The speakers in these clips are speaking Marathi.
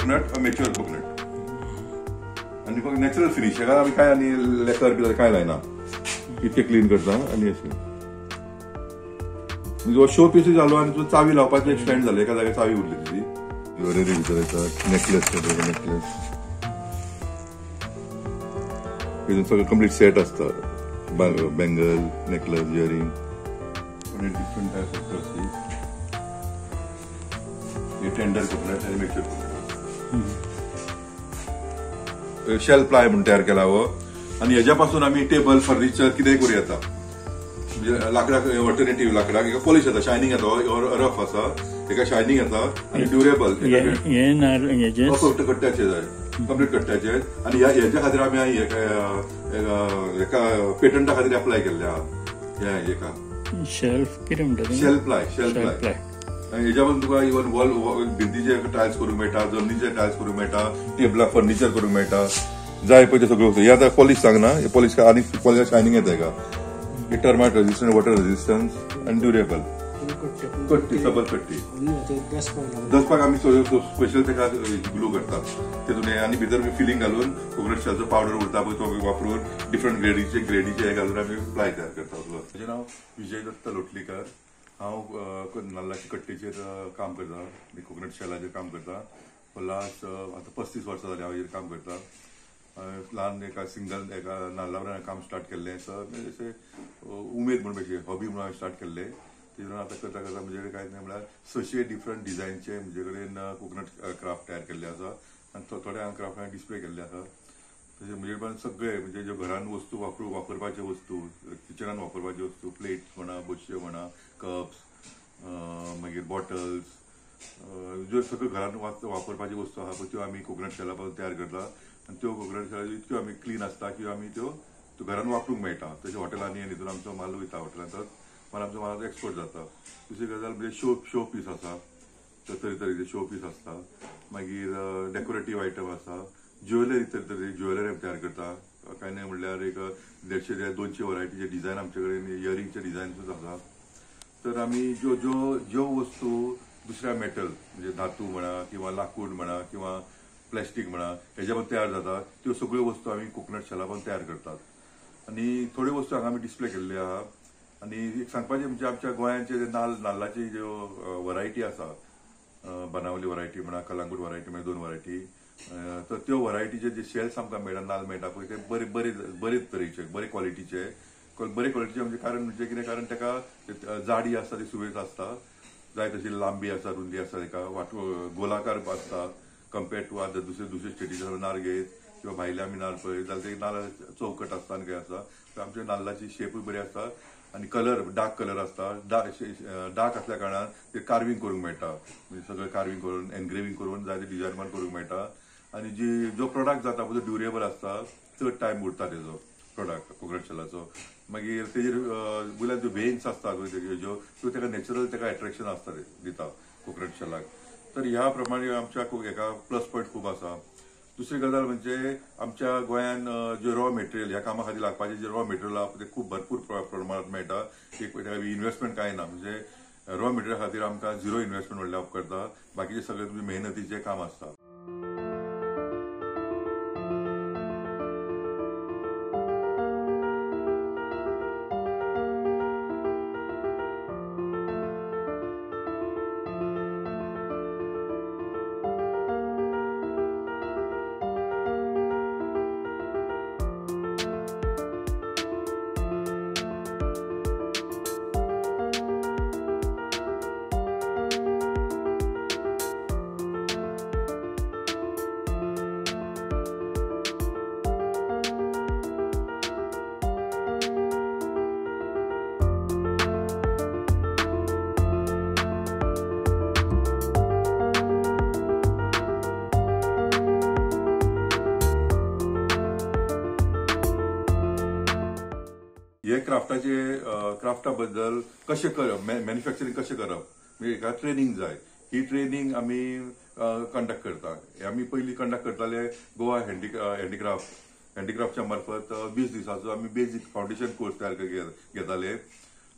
कोकोनट मॅच्युअर कोकोनट आणि फक्त नॅचरल फिनिश हेका आमी काय आनी लेकर बी काय लायना इतके क्लीन करता आनी अशें म्हणजे शो पीस जालो आनी तुका चावी लावपाचें एक स्टँड जालें एका जाग्यार चावी उरली तुजी ज्वेलरी भितर येता नेकलेस हितून सगळें कंप्लीट सेट आसता बँगल नेकलेस इयरिंग आणि डिफरंट टायप ऑफ ड्रेसीस हे टेंडर कोकोनट आणि मॅच्युअर कोकोनट शेल प्लाय म्हणून तयार केला हो आणि हेज्यापासून आमी टेबल फर्निचर कितेंय करूं येता म्हणजे लाकडाक ऑल्टरनेटिव्ह लाकडाक एका पॉलिश येता शायनिंग येता रफ आसा एका शायनिंग येता आणि ड्युरेबल कट्ट्याचे जाय कंप्लीट कट्ट्याचे आणि हेच्या खातीर आमी एका पेटंटा खातीर अप्लाय केल्ले आहा एका शेल्फ कितें म्हणटा शेल्फ प्लाय हेच्या पण तुका इवन वॉल भिंतीचे टायल्स करूंक मेळटा जमनीचे टायल्स करूंक मेळटा टेबलाक फर्निचर करूंक मेळटा जाय पळय ते सगळ्यो हे आतां पॉलिश सांगना हे पॉलिश आनी पॉलिश शायनिंग येता हेका हे टर्माइट रेजिस्टंट वॉटर रेजिस्टन्स आणि ड्युरेबल कट्टी सबल कट्टी दसपाक आमी स्पेशल तेका ग्लू करतात तेतून आनी भितर फिलिंग घालून कोकोनट शेलचो पावडर उरता पळय तो वापरून डिफरंट ग्रेडीचे हे घालून आमी प्लाय तयार करतात म्हजें नांव विजय दत्त लोटलीकर हांव नाल्लाची कट्टेचेर काम करता कोकोनट शेलाचेर काम करता लास्ट आतां 35 वर्सां जालीं हांव हेजेर काम करता ल्हान एका सिंगल एका नाल्ला वयल्यान काम स्टार्ट केल्लें अशें उमेद म्हणून कशी हॉबी म्हणून हांवें स्टार्ट केल्लें तेतून आतां करता करता म्हजे कडेन कांयच ना म्हळ्यार 600 डिफरंट डिझायनचे म्हजे कडेन कोकोनट क्राफ्ट तयार केल्ले आसा आनी थोडे हांवें क्राफ्ट डिस्प्ले केल्ले आसा तशें म्हजे कडेन सगळे म्हणजे ज्यो घरान वस्तू वापरपाच्यो वस्तू किचनान वापरपाच्यो वस्तू प्लेट्स म्हणा बश्यो म्हणा कप्स मागीर बॉटल्स ज्यो सगळ्यो घरान वापरपाच्यो वस्तू आहा पळय त्यो आमी कोकोनट शेला पासून तयार करता आनी त्यो कोकोनट शेला इतक्यो आमी क्लीन आसता की आमी त्यो घरान वापरूंक मेळटा तशें हॉटेलांनी आनी हितून आमचो माल वयता हॉटेलांत आमचो माल एक्सपोर्ट जाता दुसरी गजाल म्हणजे शो पीस आसा तरेतरेचे शो पीस आसता मागीर डेकोरेटीव आयटम आसा ज्वेलरी तरेतरेची ज्वेलरी आमी तयार करता कांय न्हय म्हणल्यार एक 150 ते 200 वरायटीचे डिझायन आमचे कडेन इयरिंगचे डिझायन्सूच आसा तर आमी ज्यो वस्तू दुसऱ्या मेटल म्हणजे धातू म्हणा किंवा लाकूड म्हणा किंवा प्लास्टीक म्हणा हेज्या पासून तयार जाता त्यो सगळ्यो वस्तू आमी कोकोनट शेला पासून तयार करतात आनी थोड्यो वस्तू हांगा आमी डिस्प्ले केल्ल्यो आहा आनी एक सांगपाचें म्हणजे आमच्या गोंयांचे नाल्लाची ज्यो वरायटी आसा बनावली वरायटी म्हणा कलांगूट वरायटी म्हणजे 2 वरायटी तर त्यो वरायटीचे जे शेल्स आमकां मेळटा नाल्ल मेळटा पळय ते बरे तरेचे बरे क्वॉलिटीचे म्हणजे कारण म्हणजे कितें कारण तेका जाडी आसता ती सुवेज आसता जाय तशी लांबी आसा रुंदी आसा तेका गोलाकार आसता कंपेर्ड टू अदर दुसरे स्टेटीचे नाल्ल घेत किंवा भायले आमी नाल्ल पळय जाल्यार ते नाल्ल चौकट आसता आनी कितें आसता तर आमच्या नाल्लाची शेपूय बरी आसता आनी कलर डार्क कलर आसता डार्क आसल्या कारणान ते कार्विंग करूंक मेळटा म्हणजे सगळें कार्विंग करून एनग्रेविंग करून जाय ते डिझायन मारून करूंक मेळटा आनी जो प्रोडक्ट जाता पळय तो ड्युरेबल आसता चड टायम उरता तेजो प्रोडक्ट कोकोनट शेलाचो मागीर तेजेर वयल्यान ज्यो वेन्स आसता ज्यो त्यो तेका नॅचरल तेका एट्रॅक्शन आसता दिता कोकोनट शेलाक तर ह्या प्रमाणे आमच्या हेका प्लस पॉयंट खूब आसा दुसरी गजाल म्हणजे आमच्या गोंयान जे रॉ मटेरियल ह्या कामा खातीर लागपाचे जे रॉ मटेरियल आहा ते खूब भरपूर प्रमाणात मेळटा एक इन्व्हेस्टमेंट कांय ना म्हणजे रॉ मटेरियल खातीर आमकां 0 इन्व्हेस्टमेंट म्हणल्यार करता बाकीचे सगळे तुमचे मेहनतीचे काम आसता हे क्राफ्टा बद्दल कशें करप मॅन्युफॅक्चरींग कशें करप म्हणजे हेका ट्रेनिंग जाय ही ट्रेनिंग आमी कंडक्ट करता आमी पयलीं कंडक्ट करताले गोवा हँडीक्राफ्टच्या मार्फत 20 दिसाचो आमी बेजीक फावंडेशन कोर्स तयार घेताले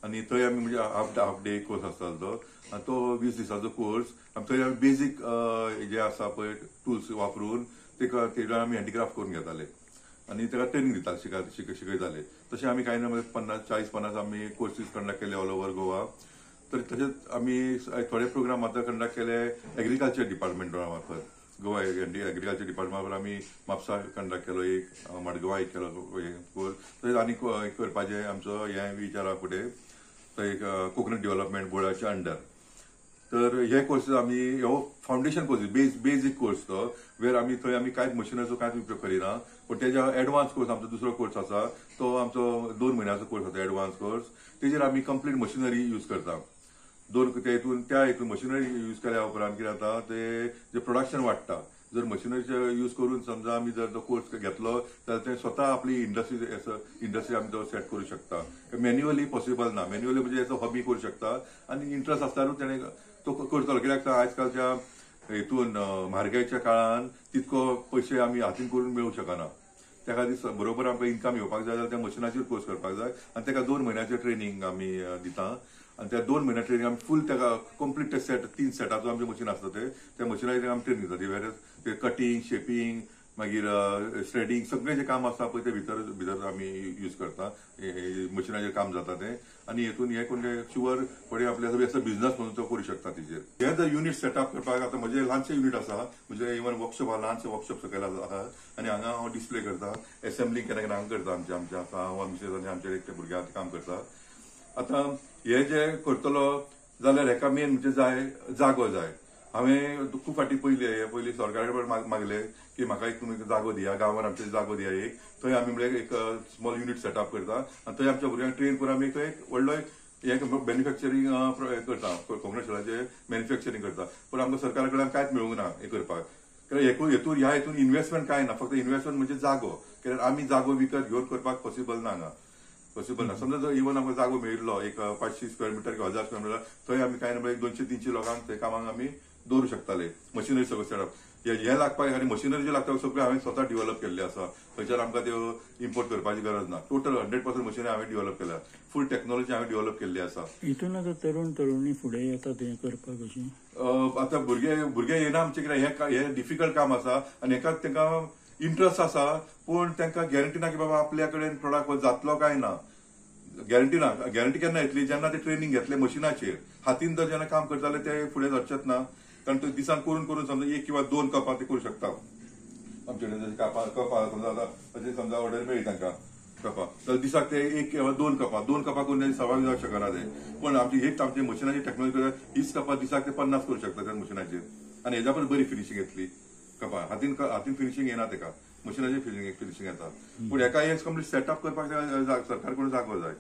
आणि थंय आमी म्हणजे हाफ डे कोर्स आसतालो तो आणि तो 20 दिसाचो कोर्स थंय आमी बेजीक जे आसा पळय टूल्स वापरून तेका आमी हँडीक्राफ्ट करून घेताले आणि तेका ट्रेनिंग दिताले शिकयताले तशें आमी कांय ना 40-50 आमी कोर्सीस कंडक्ट केले ऑल ओव्हर गोवा तर तशेंच आमी थोडे प्रोग्राम आतां कंडक्ट केले एग्रीकल्चर डिपार्टमेंटा मार्फत गोवा एग्रीकल्चर डिपार्टमेंट आमी म्हापसा कंडक्ट केलो एक मडगांवां एक केलो कोर्स तशेंच आनी करपाचें आमचो हें विचारा फुडें थंय कोकनट डेव्हलपमेंट बोर्डाच्या अंडर तर हे कोर्सीस आमी ह्यो फाउंडेशन कोर्सीस बेजीक कोर्स तो वेर आमी थंय आमी कांयच मशिनाचो कांयच उपयोग करिना पण तेच्या एडवान्स कोर्स आमचो दुसरो कोर्स आसा तो आमचो 2 म्हयन्याचो कोर्स आसा एडवान्स कोर्स तेजेर आमी कंप्लीट मशिनरी यूज करता त्या हितून मशिनरी यूज केल्या उपरांत कितें जाता ते जे प्रोडक्शन वाडटा जर मशिनरीचे यूज करून समजा आमी जर तो कोर्स घेतलो जाल्यार ते स्वता आपली इंडस्ट्री आमी तो सेट करू शकता मॅन्युअली पॉसिबल ना मॅन्युअली म्हणजे तो हॉबी करू शकता आणि इंटरेस्ट आसतानूच तेणे तो करतलो कित्याक आजकालच्या हितून म्हारगायेच्या काळान तितको पयशे आमी हातीन करून मेळूंक शकना त्या खातीर बरोबर आमकां इन्कम येवपाक जाय जाल्यार त्या मशिनाचेर कोर्स करपाक जाय आणि तेका 2 म्हयन्याचें ट्रेनिंग आमी दिता आणि त्या 2 म्हयन्या ट्रेनिंग आमी फुल तेका कंप्लीट ते सेट 3 सेटाचो आमचें मशीन आसता त्या मशिनाचेर आमी ट्रेनिंग दिता ते कटिंग शेपिंग मागीर स्ट्रेडिंग सगळें जें काम आसता पळय ते भितर आमी यूज करता मशिनाचेर काम जाता तें आनी हेतून हे कोण शुअर फुडें आपल्या बिझनस म्हणून तो करू शकता तेजेर हे जर युनिट सेटअप करपाक आतां म्हजें ल्हानशें युनिट आसा म्हणजे इवन वर्कशॉप ल्हानशें वर्कशॉप सकयल आसा आनी हांगा हांव डिस्प्ले करता एसेंब्लिंग केन्ना केन्ना हांगा करता आमच्या हांव मिसेस आनी आमचे एकटे भुरगे काम करता आतां हे जे करतलो जाल्यार हेका मेन म्हणजे जागो जाय हांवें खूब फाटी पयली सरकारा कडेन मागले की म्हाका एक तुमी जागो दिया गांवांत आमच्या जागो दिया एक थंय आमी म्हणजे एक स्मॉल युनिट सेटअप करता आनी थंय आमच्या भुरग्यांक ट्रेन करून आमी थंय एक व्हडलो हे मॅन्युफॅक्चरींग करता कोकणट शेलाचें मॅन्युफॅक्चरींग करता पण आमकां सरकारा कडल्यान कांयच मेळूंक ना हे करपाक कित्याक ह्या हितून इन्व्हेस्टमेंट कांय ना फक्त इन्व्हेस्टमेंट म्हणजे जागो कित्याक आमी जागो विकत घेवन करपाक पॉसिबल ना हांगा पॉसिबल ना समजा जर इवन आमकां जागो मेळिल्लो एक 500 स्क्वेअर मिटर किंवा 1000 स्क्वेअर मिटर थंय आमी कांय ना 200-300 लोकांक ते कामाक आमी दवरूं शकताले मशिनरी सगळं सेटअप हे लागपाक आनी मशिनरी जे लागता सगळें हांवें स्वता डेव्हलप केल्ले आसा थंयच्यान आमकां त्यो इम्पोर्ट करपाची गरज ना टोटल 100% मशिनरी हांवें डेव्हलप केल्या फूल टेक्नॉलॉजी हांवें डेव्हलप केल्ली आसा हितून आतां तरुणी फुडें येतात हें करपाक अशें आतां भुरगे येना आमचे कितें हे डिफिकल्ट काम आसा आनी हेका तांकां इंट्रस्ट आसा पूण तांकां गॅरंटी ना की बाबा आपल्या कडेन प्रोडक्ट जातलो काय ना गॅरंटी ना गॅरंटी केन्ना येतली जेन्ना ते ट्रेनिंग घेतले मशिनाचेर हातीन जर जेन्ना काम करताले ते फुडें सरचेच ना कारण ते दिसान करून समजा 1 किंवा 2 कपां ते करू शकता आमचे कडेन कपां समजा समजा ऑर्डर मेळ्ळी तांकां कपां तर दिसाक ते 1 किंवा 2 कपां करून सर्वायव जावंक शकना ते पण आमची मशिनाची टेक्नॉलॉजी 20 कपां दिसाक ते 50 करू शकता त्या मशिनाचेर आनी हेच्या पण बरी फिनिशिंग येतली कपां हातीन फिनिशिंग येना तेका मशिनाचेर फिनिशिंग येता पूण हेका हे कंप्लीट सेटअप करपाक सरकार कडून जागो जाय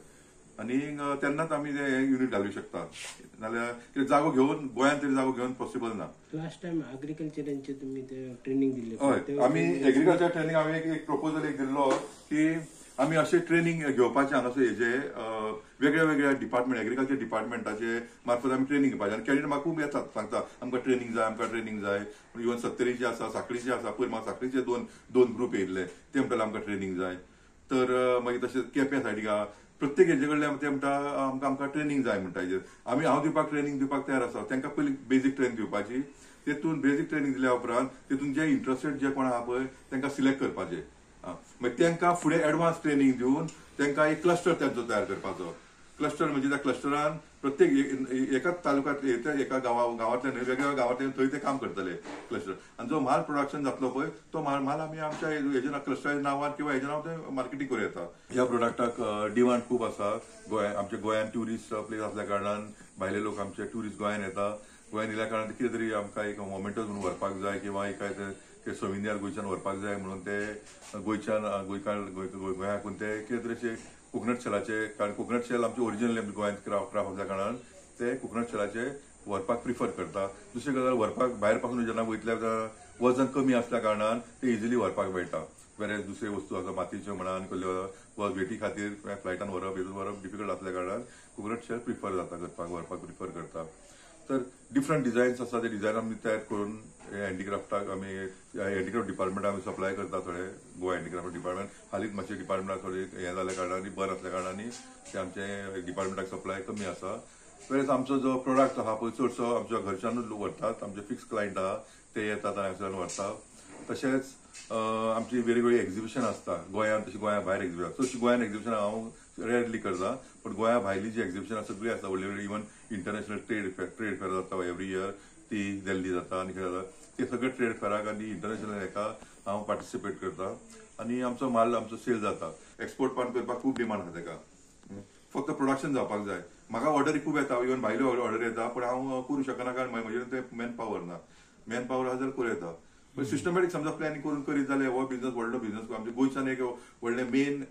आनी तेन्नाच आमी ते युनिट घालूंक शकता नाल्यार जागो घेवन गोंयांत तरी जागो घेवन पॉसिबल ना लास्ट टायम एग्रीकल्चरांचे तुमी ट्रेनिंग दिल्ले हय आमी एग्रीकल्चर ट्रेनिंग हांवें एक प्रपोजल दिल्लो की आमी अशें ट्रेनिंग घेवपाचें हांगासर हेजे वेगळ्या डिपार्टमेंट एग्रीकल्चर डिपार्टमेंटाचे मार्फत आमी ट्रेनिंग घेवपाचें आनी कॅन्डिडेट म्हाका खूब येतात सांगता आमकां ट्रेनिंग जाय इवन सत्तरीचे आसा साखळीचे आसा पयर म्हाका साखळीचे दोन ग्रुप येयल्ले ते म्हणटाले आमकां ट्रेनिंग जाय तर मागीर तशेंच केप्यां सायडीक प्रत्येक हेजे कडल्यान ते म्हणटा आमकां ट्रेनिंग जाय म्हणटा हेजेर हांव ट्रेनिंग दिवपाक तयार आसा तांकां पयलीं बेजीक ट्रेनिंग दिवपाची तेतून बेजीक ट्रेनिंग दिल्या उपरांत तेतून जे इंट्रस्टेड जे कोण आहा पळय तांकां सिलेक्ट करपाचें मागीर तांकां फुडें एडवान्स ट्रेनिंग दिवन तांकां एक क्लस्टर तांचो तयार करपाचो क्लस्टर म्हणजे त्या क्लस्टरान प्रत्येक एकाच तालुक्यांत एका गांवांतल्यान वेगवेगळ्या गांवांतल्यान थंय ते काम करतले क्लस्टर आनी जो माल प्रोडक्शन जातलो पळय तो माल आमी आमच्या हेजे क्लस्टराच्या नांवान किंवा हेजे नांव ते मार्केटिंग करूं येता ह्या प्रोडक्टाक डिमांड खूब आसा आमच्या गोंयांत ट्युरिस्ट प्लेस आसल्या कारणान भायले लोक आमचे ट्युरिस्ट गोंयांत येता गोंयांत येयल्या कारणान कितें तरी आमकां एक मोमेंटस म्हणून व्हरपाक जाय किंवा एक ते सोविनियर गोंयच्यान व्हरपाक जाय म्हणून ते गोंयाकून ते कितें तरी अशें कोकणट शेलाचे कारण कोकणट शेल आमचे ओरिजिनल गोंयांत क्राफ्ट आसल्या कारणान ते कोकणट शेलाचे व्हरपाक प्रिफर करता दुसरी गजाल व्हरपाक भायर पासून जेन्ना वयतल्या वजन कमी आसल्या कारणान ते इजिली व्हरपाक मेळटा वेरेज दुसरे वस्तू आसा मातयेच्यो म्हणा आनी कसल्यो वेटी खातीर फ्लायटान व्हरप डिफिकल्ट आसल्या कारणान कोकणट शेल प्रिफर जाता व्हरपाक प्रिफर करता तर डिफरंट डिझायन्स आसा ते डिझायन आमी तयार करून हँडीक्राफ्टाक आमी हँडीक्राफ्ट डिपार्टमेंट आमी सप्लाय करता थोडे गोवा हँडीक्राफ्ट डिपार्टमेंट हालींच मातशे डिपार्टमेंटाक थोडे हे जाल्ल्या कारणांनी बंद असल्या कारणांनी ते आमचे डिपार्टमेंटाक सप्लाय कमी आसा. वेळेस आमचो जो प्रोडक्ट आहा पळय चडसो आमच्या घरच्यांनूच लोक व्हरतात. आमचे फिक्स क्लायंट आहा ते येतात आनी हांगासरल्यान व्हरतात. तशेंच आमची वेगवेगळी एक्झिबिशन असता गोंयांत, तशी गोंया भायर एक्झिबिशन चडशी गोंयान एक्झिबिशन हांव रेअरली करता, पण गोंया भायली जी एक्झिबिशन सगळी आसता व्हडली व्हडली. इवन इंटरनॅशनल ट्रेड फेअर जाता एवरी इयर, ती दिल्ली जाता आनी खंय जाता ते सगळे ट्रेड फेअराक आनी इंटरनॅशनल हेका हांव पार्टिसिपेट करता आनी आमचो माल आमचो सेल जाता. एक्सपोर्ट पान करपाक खूब डिमांड आसा तेका. फक्त प्रोडक्शन जावपाक जाय. म्हाका ऑर्डरी खूब येता, इवन भायल्यो ऑर्डर येता, पण हांव करूं शकना कारण म्हजे ते मॅन पावर ना. मॅन पावर आहा जाल्यार करूं येता. पण सिस्टमॅटीक समजा प्लॅनिंग करून करीत जाल्यार हो बिझनस व्हडलो बिझनस आमच्या गोंयच्यान एक व्हडले मेन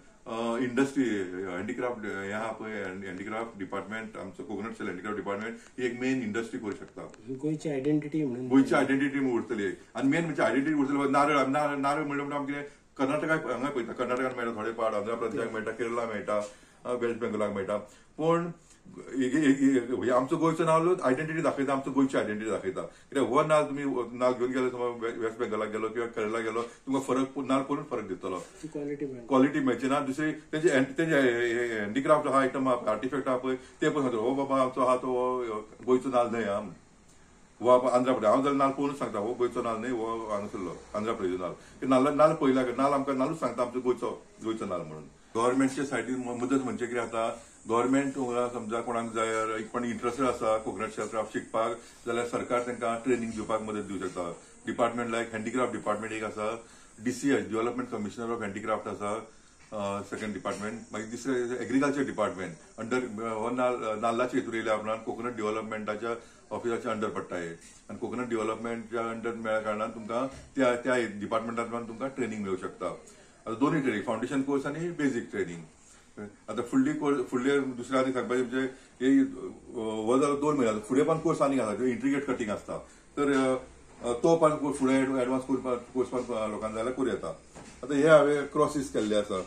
इंडस्ट्री हँडीक्राफ्ट हे आहा पळय हँडीक्राफ्ट डिपार्टमेंट आमचो कोकोनट सेल हँडीक्राफ्ट डिपार्टमेंट ही एक मेन इंडस्ट्री करूं शकता. गोंयची आयडेंटिटी म्हणून गोंयची आयडेंटिटी उरतली आनी मेन म्हणजे आयडेंटिटी उरतली. नारळ नारळ म्हणल्यार आमचे कर्नाटकाक हांगा पळयता, कर्नाटकान मेळटा थोडे पार्ट, आंध्र प्रदेशाक मेळटा, केरळा मेळटा, वेस्ट बेंगॉलाक मेळटा. पण आमचो गोंयचो नाल्ल आयडेंटिटी दाखयता, आमचो गोंयची आयडेंटिटी दाखयता. कित्याक हो नाल तुमी नाल घेवन गेलो समज वेस्ट बेंगॉलाक गेलो किंवा केरळा गेलो तुमकां फरक नाल पळोवन फरक दितलो. क्वॉलिटी मेळची ना. दुसरी तेजे हँडीक्राफ्ट आहा आयटम आहा आर्टिफॅक्ट आहा पळय ते पण सांगता हो बाबा आमचो आहा तो गोंयचो नाल न्हय आहा, हो आंध्र प्रदेश. हांव जाल्यार नाल पळोवनूच सांगता हो गोंयचो नाल न्हय, हो हांगासरलो आंध्र प्रदेशचो नाल. नाल पळयला नाल आमकां नालूच सांगता आमचो गोंयचो नाल म्हणून. गव्हर्नमेंटच्या सायडीन मदत म्हणजे कितें जाता, गव्हर्नमेंट समजा कोणाक जाय कोण इंट्रस्टेड आसा कोकोनट शेल क्राफ्ट शिकपाक जाल्यार सरकार तांकां ट्रेनिंग दिवपाक मदत दिवंक शकता. डिपार्टमेंट लायक हँडीक्राफ्ट डिपार्टमेंट एक आसा, DCH development commissioner of handicraft आसा सेकंड डिपार्टमेंट. मागीर दुसरे एग्रीकल्चर डिपार्टमेंट अंडर हो नाल्लाच्या हितून येयल्या आपणान कोकोनट डेव्हलपमेंटाच्या ऑफिसाच्या अंडर पडटा हे. आनी कोकोनट डेव्हलपमेंटच्या अंडर मेळ्या कारणान तुमकां त्या डिपार्टमेंटांतल्यान तुमकां ट्रेनिंग मेळूंक शकता. आता दोन्ही ट्रेनिंग फाउंडेशन कोर्स आणि बेसिक ट्रेनिंग. आता फुडले दुसऱ्या आनी सांगपाचें म्हणजे हो जालो 2 म्हयने. फुडें पण कोर्स आनीक आसा इंट्रिगेट कटींग आसता, तर तो पण फुडें एडवान्स कोर्स पण लोकांक जाल्यार करूं येता. आता हे हांवें क्रॉसीस केल्ले आसा.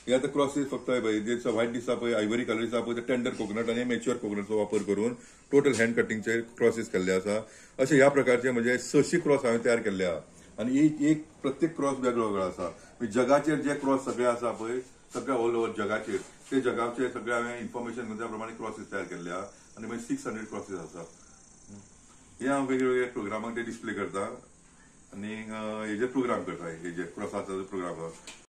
हे आता क्रॉसीस फक्त जे व्हायट दिसता पळय आयवरी कलर दिसता पळय ते टेंडर कोकोनट आनी मॅच्युअर कोकोनटचो वापर करून टोटल हँड कटिंगचे क्रॉसीस केल्ले आसा. अशे ह्या प्रकारचे म्हणजे 600 क्रॉस हांवें तयार केल्ले आहा आनी एक प्रत्येक क्रॉस वेगळो वेगळो आसा. जगाचेर जे क्रॉस सगळे आसा पळय सगळ्या ऑल ओव्हर जगाचेर ते जगाचे सगळे हांवें इन्फॉर्मेशन घेवन त्या प्रमाणे क्रॉसीस तयार केल्ले आहा आनी मागीर 600 क्रॉसीस आसा. हे हांव वेगवेगळ्या प्रोग्रामाक ते डिस्प्ले करता आनी हेजे प्रोग्राम करता. हेजे क्रॉसाचो प्रोग्राम आसा